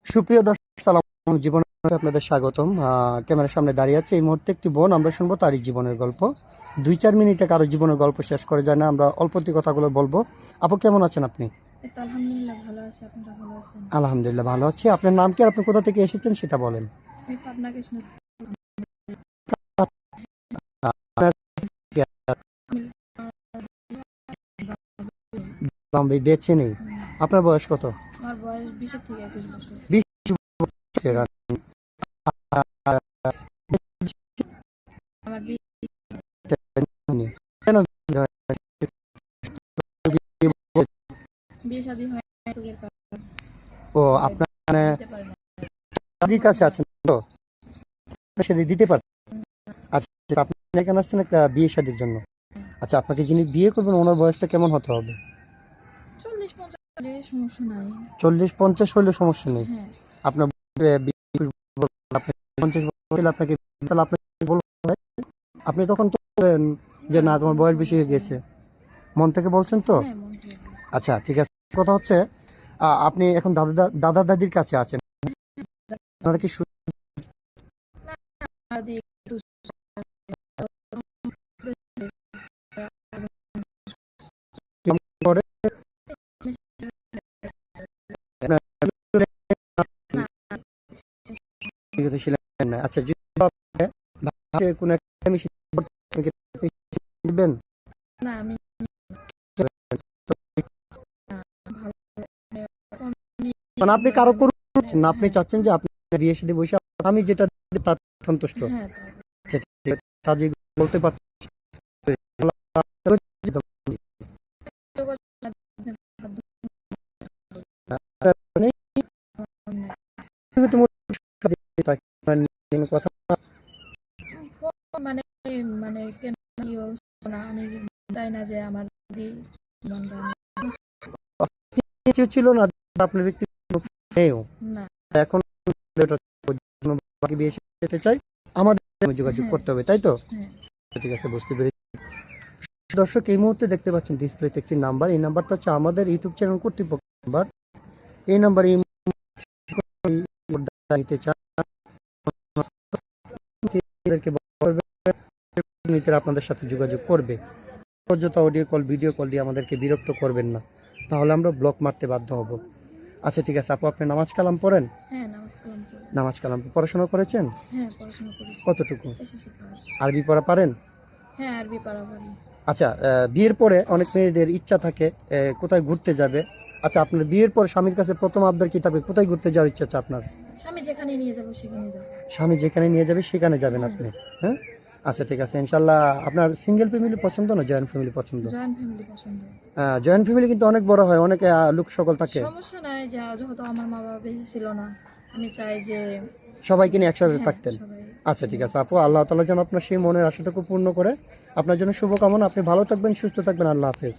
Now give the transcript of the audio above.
সুপ্রিয় দর্শক, সালাম। জীবনে আপনাদের স্বাগতম। ক্যামেরার সামনে দাঁড়িয়ে আছে এই মুহূর্তে একটি বোন। আমরা শুনবো তারই জীবনের গল্প। 2-4 মিনিটে কারো জীবনের গল্প শেষ করে যায় না। আমরা অল্পতি কথাগুলো বলবো। আপু, কেমন আছেন আপনি? আলহামদুলিল্লাহ ভালো আছি। আপনারা ভালো আছেন? আলহামদুলিল্লাহ ভালো আছি। আপনার নাম কি আর আপনি কোথা থেকে এসেছেন সেটা বলেন। আমি পাবনা কৃষ্ণ। আপনার আমি বাম্বি বেঁচে নেই। আপনার বয়স কত? আমার বয়স 20 থেকে 21 বছর। 20 বছর। আমার কেন বিয়ে শাদী হয় যৌতুকের কারণে। ও, সবাই আপনার মানে দিতে পারে না। দাদির কাছে আছেন তো, সেটা দিতে পারছেন? আচ্ছা, আপনি এখানে আসছেন একটা বিয়ে শাদীর জন্য। আচ্ছা, আপনাকে যিনি বিয়ে করবেন ওনার বয়সটা কেমন হতে হবে? 40-50 হলে সমস্যা নাই। 40-50 হইলে সমস্যা নেই। হ্যাঁ, আপনার আপনি 50 বছর হলে আপনাকে, তাহলে আপনাকে বলবো, আপনি তখন তো বলবেন যে না, তোমার কোনো বয়স বেশি হয়ে সমস্যা গেছে। নেই। মন থেকে বলছেন তো? হ্যাঁ, মন থেকে বলছি। আচ্ছা, ঠিক আছে। কথা হচ্ছে, আপনি এখন দাদা দাদির কাছে আছেন। আপনারা কি দাদি একটু করে? না, ছিলেন না। আচ্ছা, যদি কোনো একটা দিবেন, না আমি মানে আপনি কারো করছেন না, আপনি হ্যাঁ, চাচ্ছেন যে আপনি বিয়ে শাদী বসে আমি যেটা দিই তাতে সন্তুষ্ট। হ্যাঁ, আচ্ছা, ঠিক আছে। সাজিয়ে বলতে পারছি। কথা মানে মানে কেন কি অবস্থা না, আমি চাই না যে আমার দিদি জীবনটা ছিল না, আপনার ব্যক্তি নেও না। এখন, বাকি বিয়ে যেতে চাই, আমাদের যোগাযোগ হ্যাঁ, করতে হবে, তাই তো? হ্যাঁ, ঠিক আছে, বুঝতে পেরেছি। দর্শক, এই মুহূর্তে দেখতে পাচ্ছেন ডিসপ্লেতে একটি নাম্বার। এই নাম্বারটা হচ্ছে আমাদের ইউটিউব চ্যানেল কর্তৃপক্ষ নাম্বার। এই নাম্বারে নিতে চান, আপনাদের সাথে যোগাযোগ করবে। অযথা অডিও কল, ভিডিও কল দিয়ে আমাদেরকে বিরক্ত করবেন না, তাহলে আমরা ব্লক মারতে বাধ্য হব। আচ্ছা, ঠিক আছে। আপু, আপনি নামাজ কালাম পড়েন? হ্যাঁ, নামাজ কালাম পড়ি। নামাজ কালাম পড়াশোনা করেছেন? হ্যাঁ, পড়াশোনা করেছি। কতটুকু? SSC pass. আরবি পড়া পারেন? হ্যাঁ, আরবি পড়া পারি। আচ্ছা, বিয়ের পরে অনেক মেয়েদের ইচ্ছা থাকে কোথায় ঘুরতে যাবে। আচ্ছা, আপনার বিয়ের পর স্বামীর কাছে প্রথম আবদার কি থাকবে? কোথায় ঘুরতে যাওয়ার ইচ্ছা আছে আপনার? স্বামী যেখানে নিয়ে যাবো সেখানে যাবো। স্বামী যেখানে নিয়ে যাবে সেখানে যাবেন হ্যাঁ, আপনি? হ্যাঁ। আচ্ছা, ঠিক আছে, ইনশাল্লাহ। আপনার সিঙ্গেল ফ্যামিলি পছন্দ না জয়েন্ট ফ্যামিলি পছন্দ? জয়েন্ট ফ্যামিলি পছন্দ। জয়েন্ট ফ্যামিলি কিন্তু অনেক বড় হয়, অনেক লোক সকল থাকে। সমস্যা নাই, যে যেহেতু আমার মা বাবা বেঁচে ছিল না, আমি চাই যে সবাইকে নিয়ে একসাথে হ্যাঁ থাকতেন। সবাই আচ্ছা, ঠিক আছে আপু, আল্লাহ তাআলা যেন আপনার সেই মনের আশাটুকু পূর্ণ করে। আপনার জন্য শুভকামনা। আপনি ভালো থাকবেন, সুস্থ থাকবেন। আল্লাহ হাফেজ।